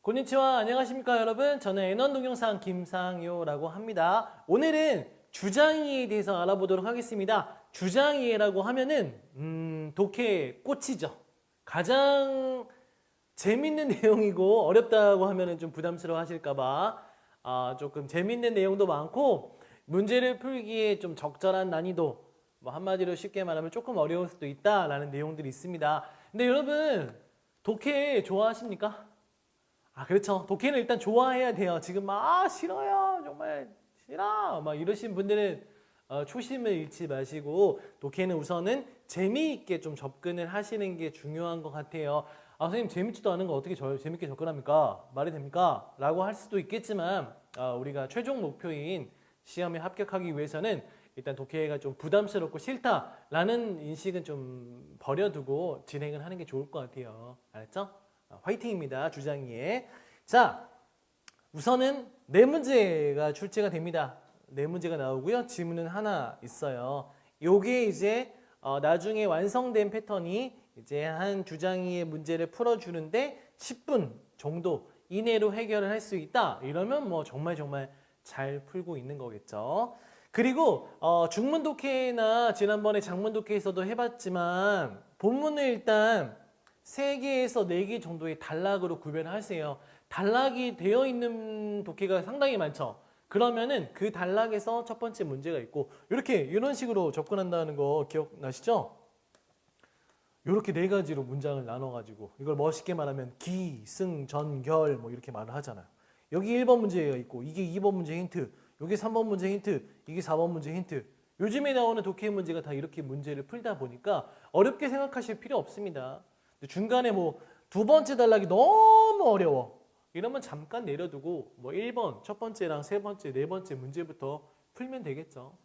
konnichiwa, 안녕하십니까 여러분. 저는 N1 동영상 김상효라고 합니다. 오늘은 주장이에 대해서 알아보도록 하겠습니다. 주장이라고 하면은 독해의 꽃이죠. 가장 재밌는 내용이고 어렵다고 하면은 좀 부담스러워 하실까봐 조금 재밌는 내용도 많고 문제를 풀기에 좀 적절한 난이도, 뭐 한마디로 쉽게 말하면 조금 어려울 수도 있다라는 내용들이 있습니다. 근데 여러분 독해 좋아하십니까? 그렇죠. 독해는 일단 좋아해야 돼요. 지금 막 싫어요. 정말 싫어. 막 이러신 분들은 초심을 잃지 마시고 독해는 우선은 재미있게 좀 접근을 하시는 게 중요한 것 같아요. 선생님 재밌지도 않은 거 어떻게 재밌게 접근합니까? 말이 됩니까? 라고 할 수도 있겠지만 우리가 최종 목표인 시험에 합격하기 위해서는 일단 독해가 좀 부담스럽고 싫다라는 인식은 좀 버려두고 진행을 하는 게 좋을 것 같아요. 알았죠? 화이팅입니다. 주장이에. 자, 우선은 네 문제가 출제가 됩니다. 네 문제가 나오고요. 질문은 하나 있어요. 요게 이제 나중에 완성된 패턴이 이제 한 주장이의 문제를 풀어주는데 10분 정도 이내로 해결을 할 수 있다. 이러면 뭐 정말 잘 풀고 있는 거겠죠. 그리고 중문 독해나 지난번에 장문 독해에서도 해봤지만 본문을 일단 3개에서 4개 정도의 단락으로 구별을 하세요. 단락이 되어 있는 독해가 상당히 많죠. 그러면은 그 단락에서 첫 번째 문제가 있고 이런 식으로 접근한다는 거 기억나시죠? 이렇게 4가지로 문장을 나눠가지고 이걸 멋있게 말하면 기, 승, 전, 결 뭐 이렇게 말을 하잖아요. 여기 1번 문제가 있고 이게 2번 문제 힌트, 이게 3번 문제 힌트, 이게 4번 문제 힌트. 요즘에 나오는 독해 문제가 다 이렇게 문제를 풀다 보니까 어렵게 생각하실 필요 없습니다. 중간에 뭐 2번째 단락이 너무 어려워. 이러면 잠깐 내려두고 뭐 1번, 첫 번째랑 3번째, 4번째 문제부터 풀면 되겠죠.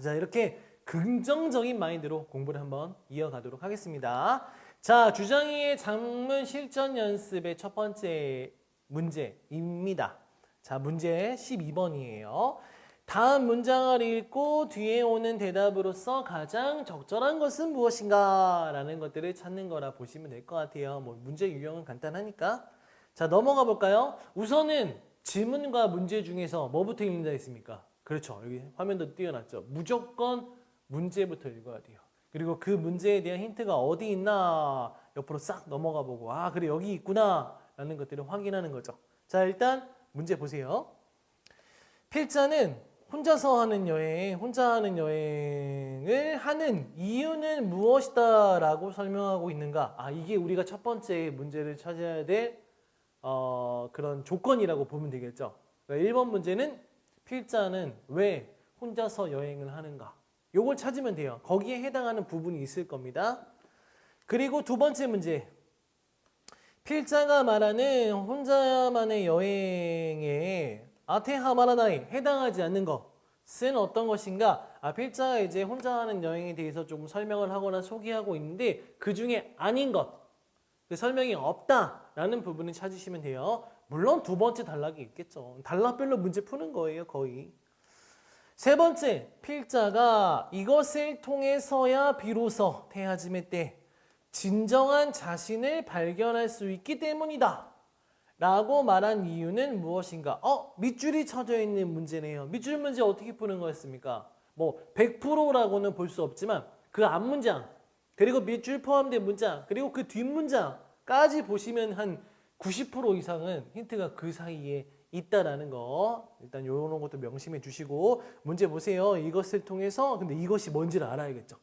자, 이렇게 긍정적인 마인드로 공부를 한번 이어가도록 하겠습니다. 자, 주장이의 장문 실전 연습의 첫 번째 문제입니다. 자, 문제 12번이에요. 다음 문장을 읽고 뒤에 오는 대답으로서 가장 적절한 것은 무엇인가? 라는 것들을 찾는 거라 보시면 될 것 같아요. 뭐 문제 유형은 간단하니까. 자, 넘어가 볼까요? 우선은 질문과 문제 중에서 뭐부터 읽는다 했습니까? 그렇죠. 여기 화면도 띄워놨죠. 무조건 문제부터 읽어야 돼요. 그리고 그 문제에 대한 힌트가 어디 있나 옆으로 싹 넘어가 보고 그래 여기 있구나 라는 것들을 확인하는 거죠. 자, 일단 문제 보세요. 필자는 혼자 하는 여행을 하는 이유는 무엇이다 라고 설명하고 있는가? 이게 우리가 첫 번째 문제를 찾아야 될 그런 조건이라고 보면 되겠죠. 그러니까 1번 문제는 필자는 왜 혼자서 여행을 하는가? 요걸 찾으면 돼요. 거기에 해당하는 부분이 있을 겁니다. 그리고 두 번째 문제. 필자가 말하는 혼자만의 여행에 아테하마라나이 해당하지 않는 것은 어떤 것인가? 필자가 이제 혼자 하는 여행에 대해서 조금 설명을 하거나 소개하고 있는데 그 중에 아닌 것, 그 설명이 없다라는 부분을 찾으시면 돼요. 물론 두 번째 단락이 있겠죠. 단락별로 문제 푸는 거예요, 거의. 세 번째, 필자가 이것을 통해서야 비로소 태아짐의 때 진정한 자신을 발견할 수 있기 때문이다 라고 말한 이유는 무엇인가? 밑줄이 쳐져 있는 문제네요. 밑줄 문제 어떻게 푸는 거였습니까? 뭐 100%라고는 볼 수 없지만 그 앞문장, 그리고 밑줄 포함된 문장, 그리고 그 뒷문장까지 보시면 한 90% 이상은 힌트가 그 사이에 있다라는 거 일단 이런 것도 명심해 주시고 문제 보세요. 이것을 통해서 근데 이것이 뭔지를 알아야겠죠.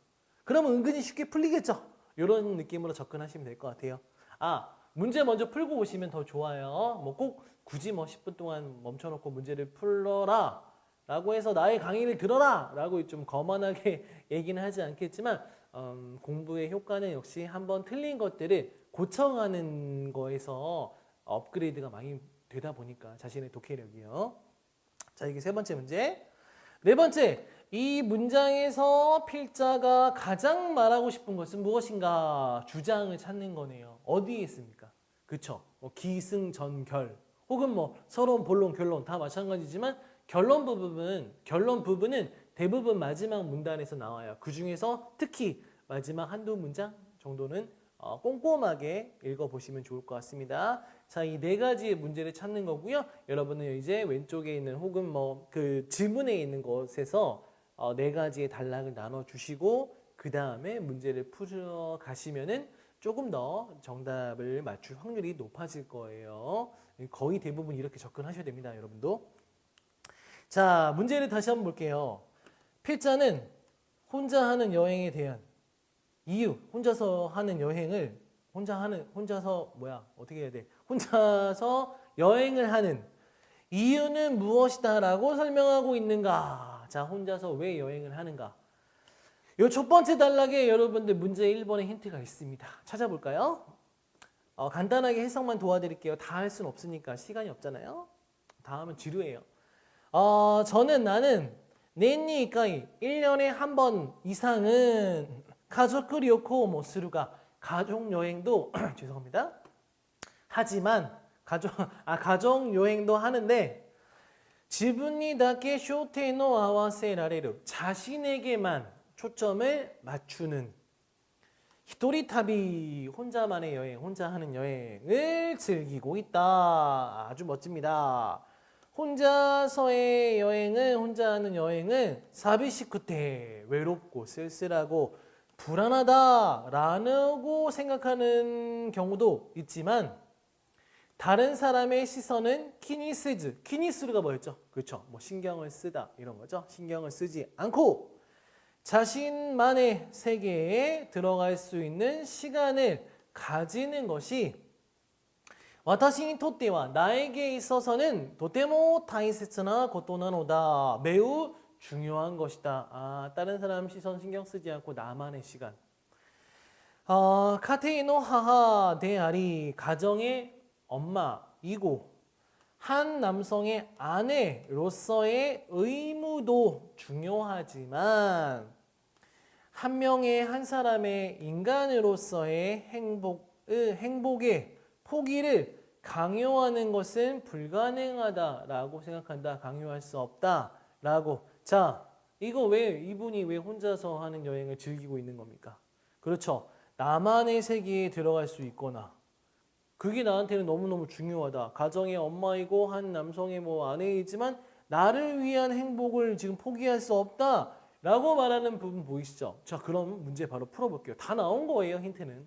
그러면 은근히 쉽게 풀리겠죠. 이런 느낌으로 접근하시면 될 것 같아요. 문제 먼저 풀고 오시면 더 좋아요. 뭐 꼭 굳이 10분 동안 멈춰놓고 문제를 풀러라 라고 해서 나의 강의를 들어라 라고 좀 거만하게 얘기는 하지 않겠지만 공부의 효과는 역시 한번 틀린 것들을 고쳐가는 거에서 업그레이드가 많이 되다 보니까 자신의 독해력이요. 자, 이게 세 번째 문제. 네 번째, 이 문장에서 필자가 가장 말하고 싶은 것은 무엇인가? 주장을 찾는 거네요. 어디에 있습니까? 그쵸? 기승, 전, 결 혹은 서론, 본론, 결론 다 마찬가지지만 결론 부분은 대부분 마지막 문단에서 나와요. 그 중에서 특히 마지막 한두 문장 정도는 꼼꼼하게 읽어보시면 좋을 것 같습니다. 자, 이 네 가지의 문제를 찾는 거고요. 여러분은 이제 왼쪽에 있는 혹은 뭐 그 지문에 있는 것에서 네 가지의 단락을 나눠주시고 그 다음에 문제를 풀어 가시면은 조금 더 정답을 맞출 확률이 높아질 거예요. 거의 대부분 이렇게 접근하셔야 됩니다, 여러분도. 자, 문제를 다시 한번 볼게요. 필자는 혼자 하는 여행에 대한 이유, 혼자서 하는 여행을 어떻게 해야 돼? 혼자서 여행을 하는 이유는 무엇이다라고 설명하고 있는가? 자, 혼자서 왜 여행을 하는가? 이 첫 번째 단락에 여러분들 문제 1번에 힌트가 있습니다. 찾아볼까요? 간단하게 해석만 도와드릴게요. 다 할 수는 없으니까 시간이 없잖아요. 다 하면 지루해요. 나는年に1回 1년에 한 번 이상은 가족끼리요코 모스루가 가족 여행도 죄송합니다. 하지만 가족 여행도 하는데 지분이 다케 쇼테노 아와세라레루 자신에게만 초점을 맞추는 히토리타비 혼자만의 여행, 혼자 하는 여행을 즐기고 있다. 아주 멋집니다. 혼자서의 여행은 혼자 하는 여행은 사비시쿠테 외롭고 쓸쓸하고 불안하다라고 생각하는 경우도 있지만 다른 사람의 시선은 키니스루가 뭐였죠? 그렇죠. 뭐 신경을 쓰다 이런 거죠. 신경을 쓰지 않고 자신만의 세계에 들어갈 수 있는 시간을 가지는 것이 와타시니 토테와 나에게 있어서는 도테모 다이세츠나 고토나노다 매우 중요한 것이다. 다른 사람 시선 신경 쓰지 않고 나만의 시간. 카테이노 하하 데아리 가정의 엄마이고 한 남성의 아내로서의 의무도 중요하지만 한 명의 한 사람의 인간으로서의 행복의 포기를 강요하는 것은 불가능하다라고 생각한다. 강요할 수 없다라고. 자, 이분이 왜 혼자서 하는 여행을 즐기고 있는 겁니까? 그렇죠. 나만의 세계에 들어갈 수 있거나 그게 나한테는 너무너무 중요하다. 가정의 엄마이고 한 남성의 뭐 아내이지만 나를 위한 행복을 지금 포기할 수 없다. 라고 말하는 부분 보이시죠? 자, 그럼 문제 바로 풀어볼게요. 다 나온 거예요, 힌트는.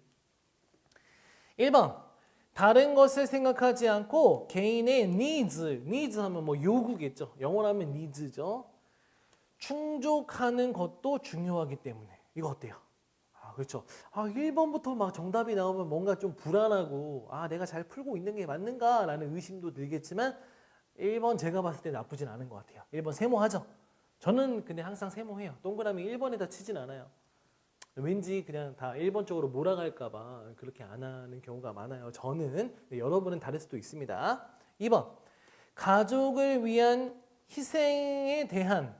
1번. 다른 것을 생각하지 않고 개인의 needs 하면 뭐 요구겠죠. 영어로 하면 needs죠. 충족하는 것도 중요하기 때문에. 이거 어때요? 그렇죠. 1번부터 막 정답이 나오면 뭔가 좀 불안하고 내가 잘 풀고 있는 게 맞는가? 라는 의심도 들겠지만 1번 제가 봤을 때 나쁘진 않은 것 같아요. 1번 세모하죠. 저는 근데 항상 세모해요. 동그라미 1번에다 치진 않아요. 왠지 그냥 다 1번 쪽으로 몰아갈까 봐 그렇게 안 하는 경우가 많아요. 저는. 여러분은 다를 수도 있습니다. 2번. 가족을 위한 희생에 대한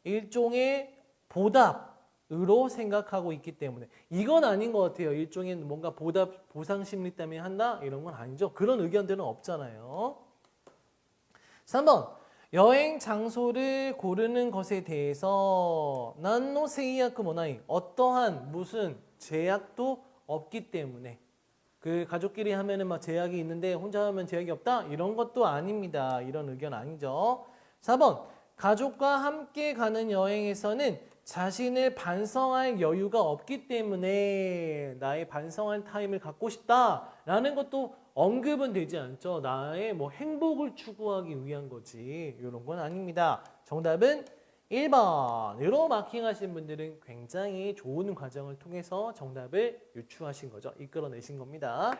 일종의 보답으로 생각하고 있기 때문에 이건 아닌 것 같아요. 일종의 뭔가 보상 심리 때문에 한다? 이런 건 아니죠. 그런 의견들은 없잖아요. 3번. 여행 장소를 고르는 것에 대해서 난노 세이야크 모나이 어떠한 무슨 제약도 없기 때문에 그 가족끼리 하면은 막 제약이 있는데 혼자 하면 제약이 없다? 이런 것도 아닙니다. 이런 의견 아니죠. 4번. 가족과 함께 가는 여행에서는 자신을 반성할 여유가 없기 때문에 나의 반성할 타임을 갖고 싶다라는 것도 언급은 되지 않죠. 나의 뭐 행복을 추구하기 위한 거지. 이런 건 아닙니다. 정답은 1번으로 마킹하신 분들은 굉장히 좋은 과정을 통해서 정답을 유추하신 거죠. 이끌어내신 겁니다.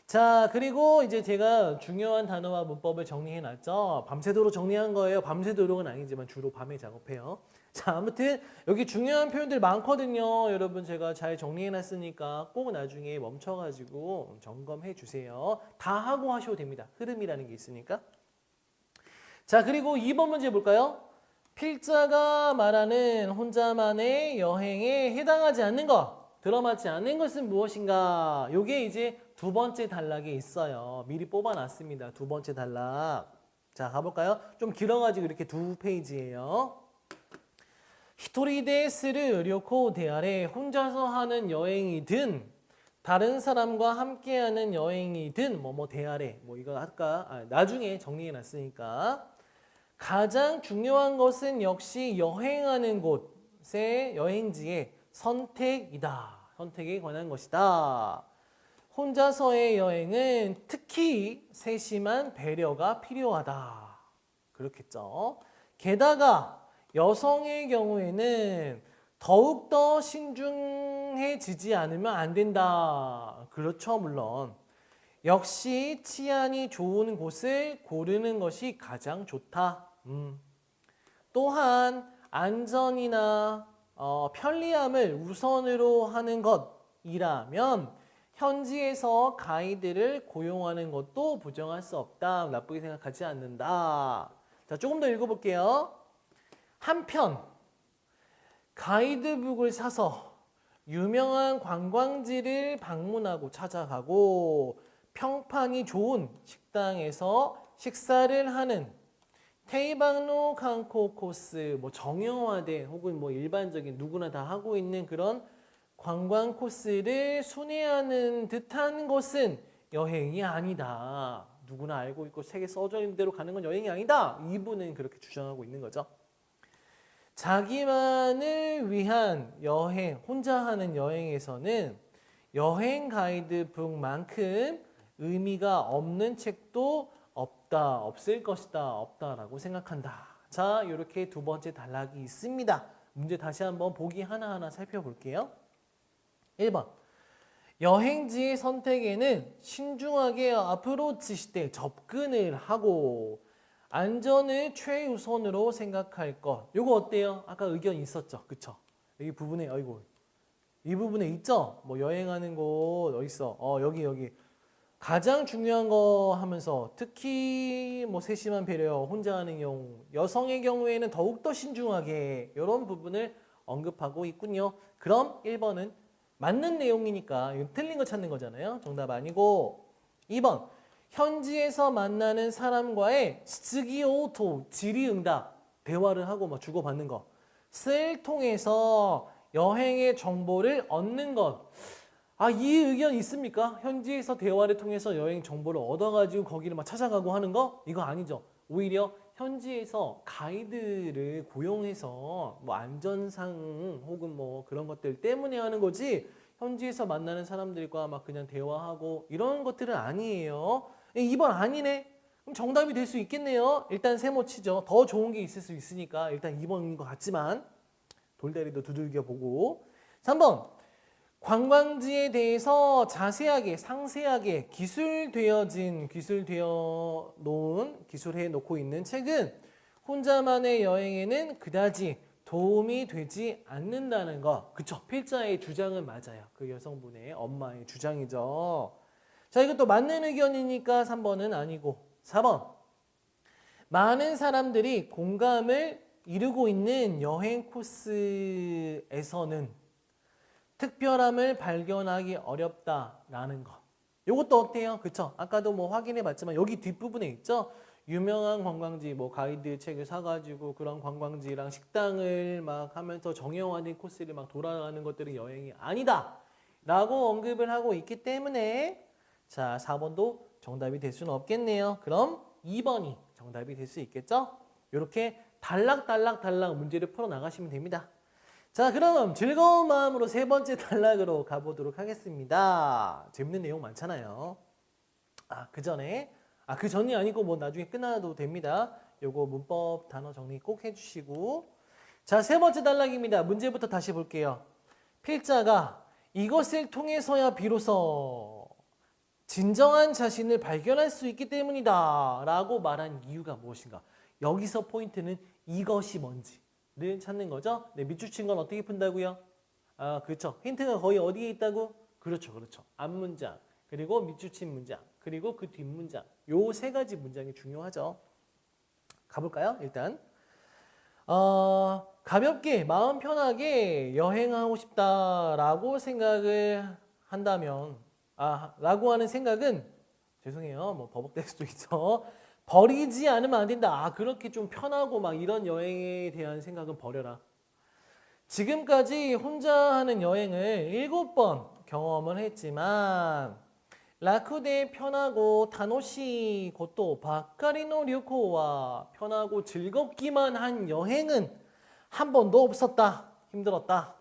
자, 그리고 이제 제가 중요한 단어와 문법을 정리해 놨죠. 밤새도록 정리한 거예요. 밤새도록은 아니지만 주로 밤에 작업해요. 자, 아무튼 여기 중요한 표현들 많거든요. 여러분 제가 잘 정리해 놨으니까 꼭 나중에 멈춰가지고 점검해 주세요. 다 하고 하셔도 됩니다. 흐름이라는 게 있으니까. 자, 그리고 2번 문제 볼까요? 필자가 말하는 혼자만의 여행에 해당하지 않는 것, 들어맞지 않는 것은 무엇인가? 요게 이제 두 번째 단락에 있어요. 미리 뽑아놨습니다. 두 번째 단락. 자, 가볼까요? 좀 길어가지고 이렇게 두 페이지예요. 히토리 데 스르 료코 데 아래 혼자서 하는 여행이든 다른 사람과 함께하는 여행이든 대아래 이거 나중에 정리해 놨으니까 가장 중요한 것은 역시 여행하는 곳의 여행지의 선택이다. 선택에 관한 것이다. 혼자서의 여행은 특히 세심한 배려가 필요하다. 그렇겠죠. 게다가 여성의 경우에는 더욱더 신중해지지 않으면 안 된다. 그렇죠, 물론. 역시 치안이 좋은 곳을 고르는 것이 가장 좋다. 또한 안전이나 편리함을 우선으로 하는 것이라면 현지에서 가이드를 고용하는 것도 부정할 수 없다. 나쁘게 생각하지 않는다. 자, 조금 더 읽어볼게요. 한편 가이드북을 사서 유명한 관광지를 방문하고 찾아가고 평판이 좋은 식당에서 식사를 하는 테이방노 칸코 코스, 정형화된 혹은 일반적인 누구나 다 하고 있는 그런 관광 코스를 순회하는 듯한 것은 여행이 아니다. 누구나 알고 있고 책에 써져 있는 대로 가는 건 여행이 아니다. 이분은 그렇게 주장하고 있는 거죠. 자기만을 위한 여행, 혼자 하는 여행에서는 여행 가이드북만큼 의미가 없는 책도 없을 것이다. 없다라고 생각한다. 자, 이렇게 두 번째 단락이 있습니다. 문제 다시 한번 보기 하나하나 살펴볼게요. 1번. 여행지의 선택에는 신중하게 어프로치 시대 접근을 하고 안전을 최우선으로 생각할 것. 요거 어때요? 아까 의견 있었죠? 그쵸? 이 부분에, 이 부분에 있죠? 여행하는 곳 어딨어? 여기. 가장 중요한 거 하면서 특히 세심한 배려, 혼자 하는 경우, 여성의 경우에는 더욱더 신중하게 이런 부분을 언급하고 있군요. 그럼 1번은 맞는 내용이니까 이거 틀린 거 찾는 거잖아요. 정답 아니고 2번 현지에서 만나는 사람과의 스기오토 질의응답 대화를 하고 주고받는 것을 통해서 여행의 정보를 얻는 것. 이 의견 있습니까? 현지에서 대화를 통해서 여행 정보를 얻어가지고 거기를 찾아가고 하는 거? 이거 아니죠. 오히려 현지에서 가이드를 고용해서 안전상 혹은 그런 것들 때문에 하는 거지 현지에서 만나는 사람들과 그냥 대화하고 이런 것들은 아니에요. 2번 아니네. 그럼 정답이 될 수 있겠네요. 일단 세모 치죠. 더 좋은 게 있을 수 있으니까 일단 2번인 것 같지만 돌다리도 두들겨 보고 3번 관광지에 대해서 자세하게 상세하게 기술해 놓고 있는 책은 혼자만의 여행에는 그다지 도움이 되지 않는다는 거. 그쵸? 필자의 주장은 맞아요. 그 여성분의 엄마의 주장이죠. 자, 이것도 맞는 의견이니까 3번은 아니고 4번 많은 사람들이 공감을 이루고 있는 여행 코스에서는 특별함을 발견하기 어렵다라는 거. 이것도 어때요? 그쵸? 아까도 확인해 봤지만 여기 뒷부분에 있죠? 유명한 관광지 가이드 책을 사가지고 그런 관광지랑 식당을 하면서 정형화된 코스를 돌아가는 것들은 여행이 아니다 라고 언급을 하고 있기 때문에 자 4번도 정답이 될 수는 없겠네요. 그럼 2번이 정답이 될 수 있겠죠? 이렇게 단락 문제를 풀어 나가시면 됩니다. 자, 그럼 즐거운 마음으로 세 번째 단락으로 가보도록 하겠습니다. 재밌는 내용 많잖아요. 그 전이 아니고 나중에 끝나도 됩니다. 요거 문법 단어 정리 꼭 해주시고. 자, 세 번째 단락입니다. 문제부터 다시 볼게요. 필자가 이것을 통해서야 비로소 진정한 자신을 발견할 수 있기 때문이다 라고 말한 이유가 무엇인가? 여기서 포인트는 이것이 뭔지 를 찾는 거죠. 네, 밑줄친 건 어떻게 푼다고요? 그렇죠. 힌트가 거의 어디에 있다고? 그렇죠. 앞문장, 그리고 밑줄친 문장, 그리고 그 뒷문장. 요 세 가지 문장이 중요하죠. 가볼까요? 일단 가볍게 마음 편하게 여행하고 싶다라고 생각을 한다면 라고 하는 생각은 죄송해요. 버벅될 수도 있죠. 버리지 않으면 안 된다. 그렇게 좀 편하고 이런 여행에 대한 생각은 버려라. 지금까지 혼자 하는 여행을 7번 경험을 했지만 라쿠데 편하고 타노시 곳도 바카리노 류코와 편하고 즐겁기만 한 여행은 한 번도 없었다. 힘들었다.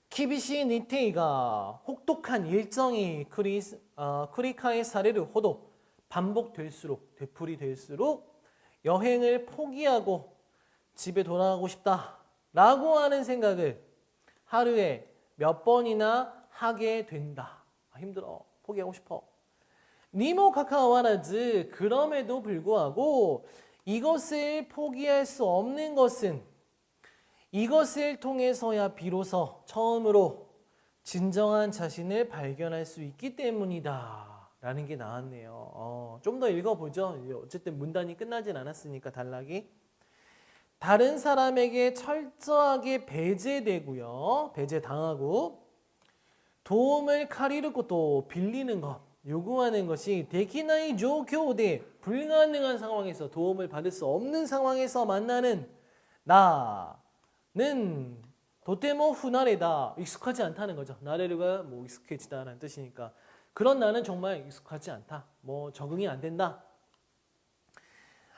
키비시 니테이가 혹독한 일정이 쿠리카에 사례를 호도 반복될수록 되풀이될수록 여행을 포기하고 집에 돌아가고 싶다 라고 하는 생각을 하루에 몇 번이나 하게 된다. 힘들어. 포기하고 싶어. 니모 카카와라즈 그럼에도 불구하고 이것을 포기할 수 없는 것은 이것을 통해서야 비로소 처음으로 진정한 자신을 발견할 수 있기 때문이다 라는 게 나왔네요. 좀 더 읽어보죠. 어쨌든 문단이 끝나진 않았으니까 단락이. 다른 사람에게 철저하게 배제되고요. 배제당하고 도움을 카리르 것도 빌리는 것, 요구하는 것이 데키나이 조교대 불가능한 상황에서 도움을 받을 수 없는 상황에서 만나는 나는 도테모 후나레다 익숙하지 않다는 거죠. 나레르가 뭐 익숙해지다라는 뜻이니까 그런 나는 정말 익숙하지 않다. 뭐 적응이 안 된다.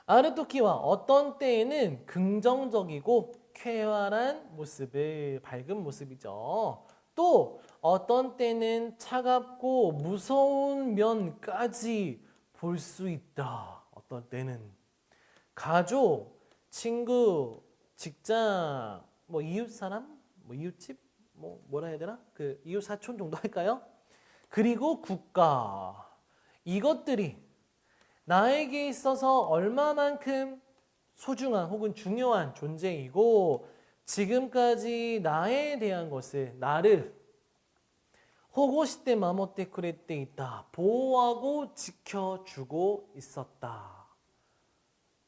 아르토키와 어떤 때에는 긍정적이고 쾌활한 모습을 밝은 모습이죠. 또 어떤 때는 차갑고 무서운 면까지 볼 수 있다. 어떤 때는 가족, 친구, 직장, 뭐 이웃 사람, 뭐 이웃집, 뭐라 해야 되나? 그 이웃 사촌 정도 할까요? 그리고 국가 이것들이 나에게 있어서 얼마만큼 소중한 혹은 중요한 존재이고 지금까지 나에 대한 것을 나를 호고시때 마모테 쿠레때 있다. 보호하고 지켜주고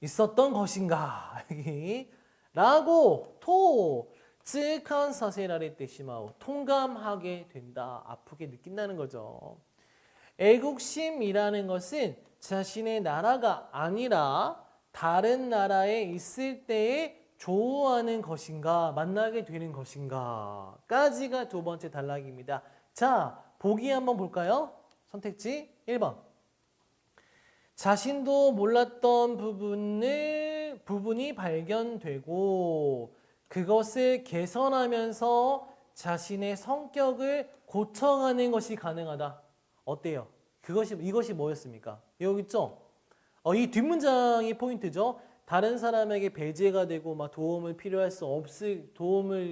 있었던 것인가 라고 쯔칸 사세라레테 시마오 통감하게 된다. 아프게 느낀다는 거죠. 애국심이라는 것은 자신의 나라가 아니라 다른 나라에 있을 때에 조우하는 것인가 만나게 되는 것인가 까지가 두 번째 단락입니다. 자, 보기 한번 볼까요? 선택지 1번. 자신도 몰랐던 부분이 발견되고 그것을 개선하면서 자신의 성격을 고쳐가는 것이 가능하다. 어때요? 이것이 뭐였습니까? 여기 있죠? 이 뒷문장이 포인트죠. 다른 사람에게 배제가 되고 막 도움을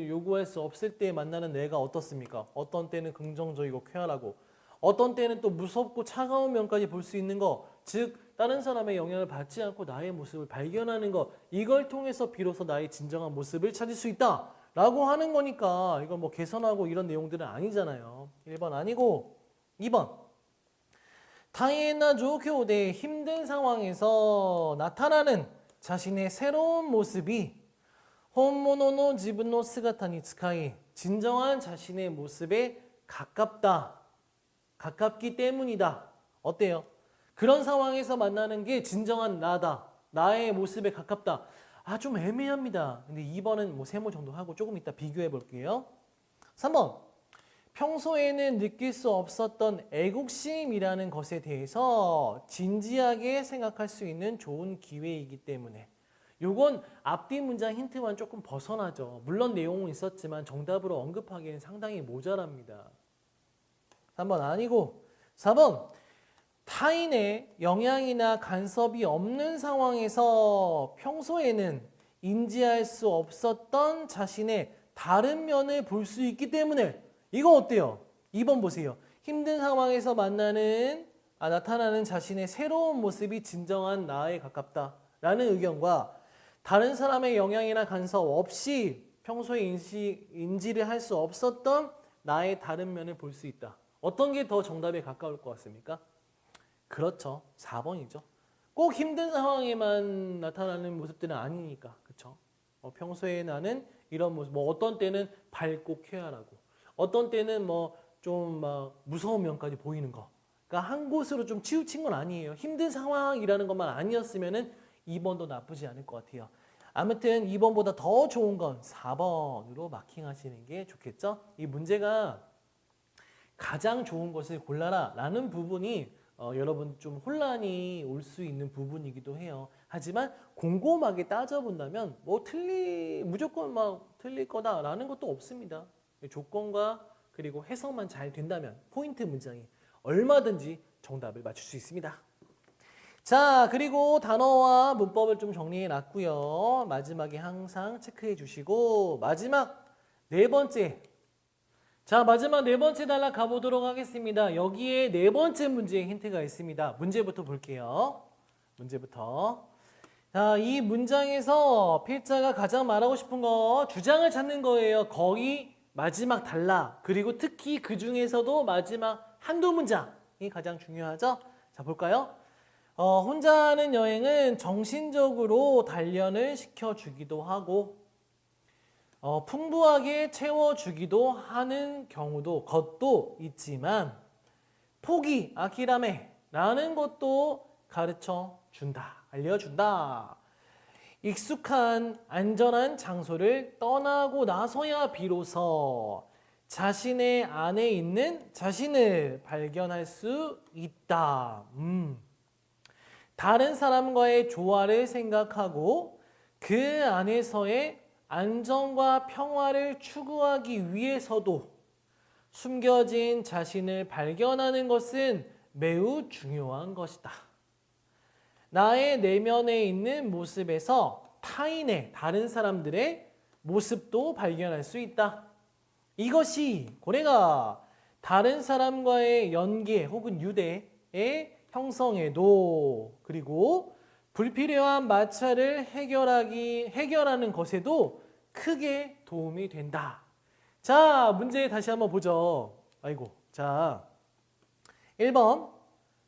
요구할 수 없을 때 만나는 내가 어떻습니까? 어떤 때는 긍정적이고 쾌활하고 어떤 때는 또 무섭고 차가운 면까지 볼 수 있는 거, 즉 다른 사람의 영향을 받지 않고 나의 모습을 발견하는 것, 이걸 통해서 비로소 나의 진정한 모습을 찾을 수 있다 라고 하는 거니까 이건 뭐 개선하고 이런 내용들은 아니잖아요. 1번 아니고 2번. 다이애나 조교대 힘든 상황에서 나타나는 자신의 새로운 모습이 혼모노노 지분노 스가타니 스카이 진정한 자신의 모습에 가깝기 때문이다. 어때요? 그런 상황에서 만나는 게 진정한 나다. 나의 모습에 가깝다. 좀 애매합니다. 근데 2번은 뭐 3모 정도 하고 조금 이따 비교해 볼게요. 3번. 평소에는 느낄 수 없었던 애국심이라는 것에 대해서 진지하게 생각할 수 있는 좋은 기회이기 때문에 요건 앞뒤 문장 힌트만 조금 벗어나죠. 물론 내용은 있었지만 정답으로 언급하기에는 상당히 모자랍니다. 3번 아니고 4번 타인의 영향이나 간섭이 없는 상황에서 평소에는 인지할 수 없었던 자신의 다른 면을 볼 수 있기 때문에 이거 어때요? 2번 보세요. 힘든 상황에서 나타나는 자신의 새로운 모습이 진정한 나에 가깝다라는 의견과 다른 사람의 영향이나 간섭 없이 평소에 인지를 할 수 없었던 나의 다른 면을 볼 수 있다. 어떤 게 더 정답에 가까울 것 같습니까? 그렇죠. 4번이죠. 꼭 힘든 상황에만 나타나는 모습들은 아니니까. 그렇죠? 평소에 나는 이런 모습, 어떤 때는 밝고 쾌활하고 어떤 때는 좀 무서운 면까지 보이는 거. 그러니까 한 곳으로 좀 치우친 건 아니에요. 힘든 상황이라는 것만 아니었으면은 2번도 나쁘지 않을 것 같아요. 아무튼 2번보다 더 좋은 건 4번으로 마킹하시는 게 좋겠죠? 이 문제가 가장 좋은 것을 골라라 라는 부분이 여러분 좀 혼란이 올 수 있는 부분이기도 해요. 하지만 곰곰하게 따져본다면 뭐 무조건 막 틀릴 거다라는 것도 없습니다. 조건과 그리고 해석만 잘 된다면 포인트 문장이 얼마든지 정답을 맞출 수 있습니다. 자, 그리고 단어와 문법을 좀 정리해 놨고요. 마지막에 항상 체크해 주시고 마지막 네 번째. 자, 마지막 네 번째 단락 가보도록 하겠습니다. 여기에 네 번째 문제에 힌트가 있습니다. 문제부터 볼게요. 문제부터. 자, 이 문장에서 필자가 가장 말하고 싶은 거 주장을 찾는 거예요. 거의 마지막 단락. 그리고 특히 그 중에서도 마지막 한두 문장이 가장 중요하죠. 자, 볼까요? 혼자 하는 여행은 정신적으로 단련을 시켜주기도 하고 풍부하게 채워주기도 하는 것도 있지만 포기, 아키라메라는 것도 가르쳐 준다, 알려준다. 익숙한 안전한 장소를 떠나고 나서야 비로소 자신의 안에 있는 자신을 발견할 수 있다. 다른 사람과의 조화를 생각하고 그 안에서의 안정과 평화를 추구하기 위해서도 숨겨진 자신을 발견하는 것은 매우 중요한 것이다. 나의 내면에 있는 모습에서 타인의 다른 사람들의 모습도 발견할 수 있다. 이것이 고래가 다른 사람과의 연계 혹은 유대의 형성에도 그리고 불필요한 마찰을 해결하는 것에도 크게 도움이 된다. 자, 문제 다시 한번 보죠. 자, 1번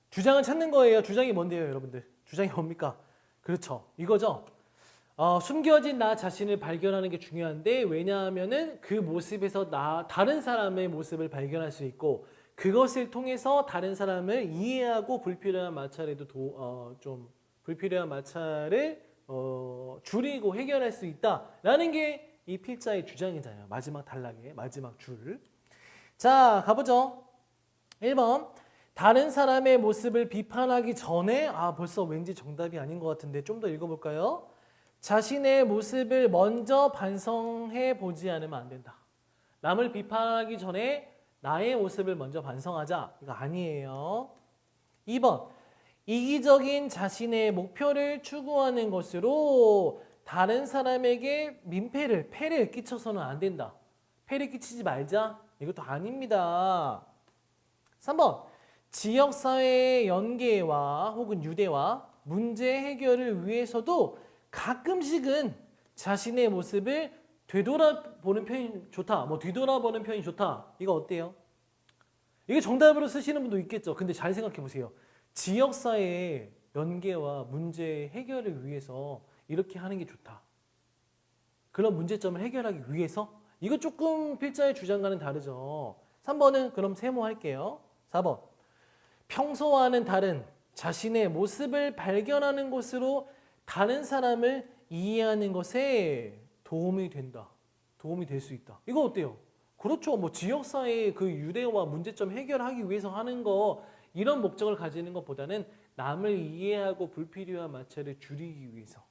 주장을 찾는 거예요. 주장이 뭔데요, 여러분들? 주장이 뭡니까? 그렇죠. 이거죠. 숨겨진 나 자신을 발견하는 게 중요한데 왜냐하면은 그 모습에서 다른 사람의 모습을 발견할 수 있고 그것을 통해서 다른 사람을 이해하고 불필요한 마찰에도 불필요한 마찰을 줄이고 해결할 수 있다라는 게 이 필자의 주장이잖아요. 마지막 단락의 마지막 줄. 자, 가보죠. 1번. 다른 사람의 모습을 비판하기 전에 벌써 왠지 정답이 아닌 것 같은데 좀 더 읽어볼까요? 자신의 모습을 먼저 반성해 보지 않으면 안 된다. 남을 비판하기 전에 나의 모습을 먼저 반성하자. 이거 아니에요. 2번. 이기적인 자신의 목표를 추구하는 것으로 다른 사람에게 폐를 끼쳐서는 안 된다. 폐를 끼치지 말자. 이것도 아닙니다. 3번. 지역사회의 연계와 혹은 유대와 문제 해결을 위해서도 가끔씩은 자신의 모습을 되돌아보는 편이 좋다. 뒤돌아보는 편이 좋다. 이거 어때요? 이게 정답으로 쓰시는 분도 있겠죠. 근데 잘 생각해 보세요. 지역사회의 연계와 문제 해결을 위해서 이렇게 하는 게 좋다. 그런 문제점을 해결하기 위해서? 이거 조금 필자의 주장과는 다르죠. 3번은 그럼 세모할게요. 4번. 평소와는 다른 자신의 모습을 발견하는 것으로 다른 사람을 이해하는 것에 도움이 된다. 도움이 될 수 있다. 이거 어때요? 그렇죠. 지역사회의 그 유대와 문제점 해결하기 위해서 하는 거 이런 목적을 가지는 것보다는 남을 이해하고 불필요한 마찰을 줄이기 위해서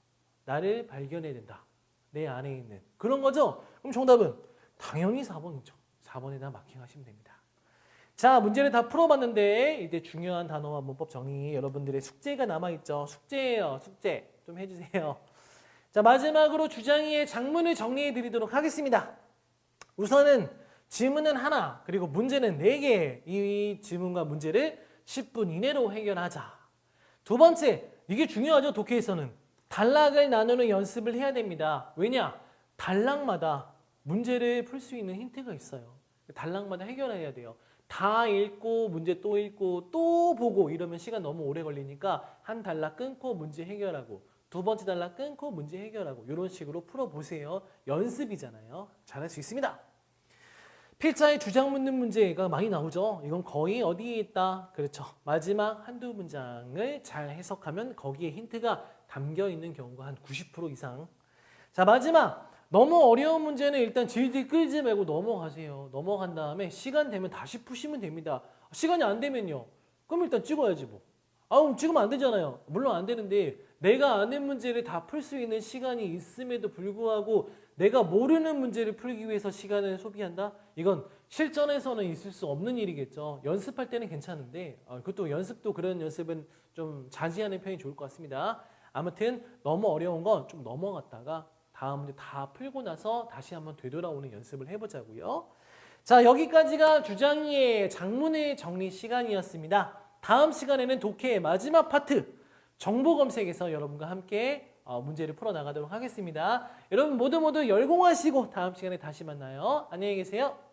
나를 발견해야 된다. 내 안에 있는 그런 거죠. 그럼 정답은 당연히 4번이죠. 4번에다 마킹하시면 됩니다. 자, 문제를 다 풀어봤는데 이제 중요한 단어와 문법 정리 여러분들의 숙제가 남아있죠. 숙제예요. 숙제 좀 해주세요. 자, 마지막으로 주장의의 장문을 정리해 드리도록 하겠습니다. 우선은 지문은 하나 그리고 문제는 4개. 이 지문과 문제를 10분 이내로 해결하자. 두 번째, 이게 중요하죠. 독해에서는 단락을 나누는 연습을 해야 됩니다. 왜냐? 단락마다 문제를 풀 수 있는 힌트가 있어요. 단락마다 해결해야 돼요. 다 읽고 문제 또 읽고 또 보고 이러면 시간 너무 오래 걸리니까 한 단락 끊고 문제 해결하고 두 번째 단락 끊고 문제 해결하고 이런 식으로 풀어보세요. 연습이잖아요. 잘할 수 있습니다. 필자의 주장 묻는 문제가 많이 나오죠. 이건 거의 어디에 있다? 그렇죠. 마지막 한두 문장을 잘 해석하면 거기에 힌트가 담겨 있는 경우가 한 90% 이상. 자, 마지막 너무 어려운 문제는 일단 질질 끌지 말고 넘어가세요. 넘어간 다음에 시간 되면 다시 푸시면 됩니다. 시간이 안 되면요. 그럼 일단 찍어야지 뭐. 그럼 찍으면 안 되잖아요. 물론 안 되는데 내가 아는 문제를 다 풀 수 있는 시간이 있음에도 불구하고 내가 모르는 문제를 풀기 위해서 시간을 소비한다? 이건 실전에서는 있을 수 없는 일이겠죠. 연습할 때는 괜찮은데 그것도 연습도 그런 연습은 좀 자제하는 편이 좋을 것 같습니다. 아무튼 너무 어려운 건 좀 넘어갔다가 다음 문제 다 풀고 나서 다시 한번 되돌아오는 연습을 해보자고요. 자, 여기까지가 주장의 작문의 정리 시간이었습니다. 다음 시간에는 독해의 마지막 파트 정보 검색에서 여러분과 함께 문제를 풀어나가도록 하겠습니다. 여러분 모두 열공하시고 다음 시간에 다시 만나요. 안녕히 계세요.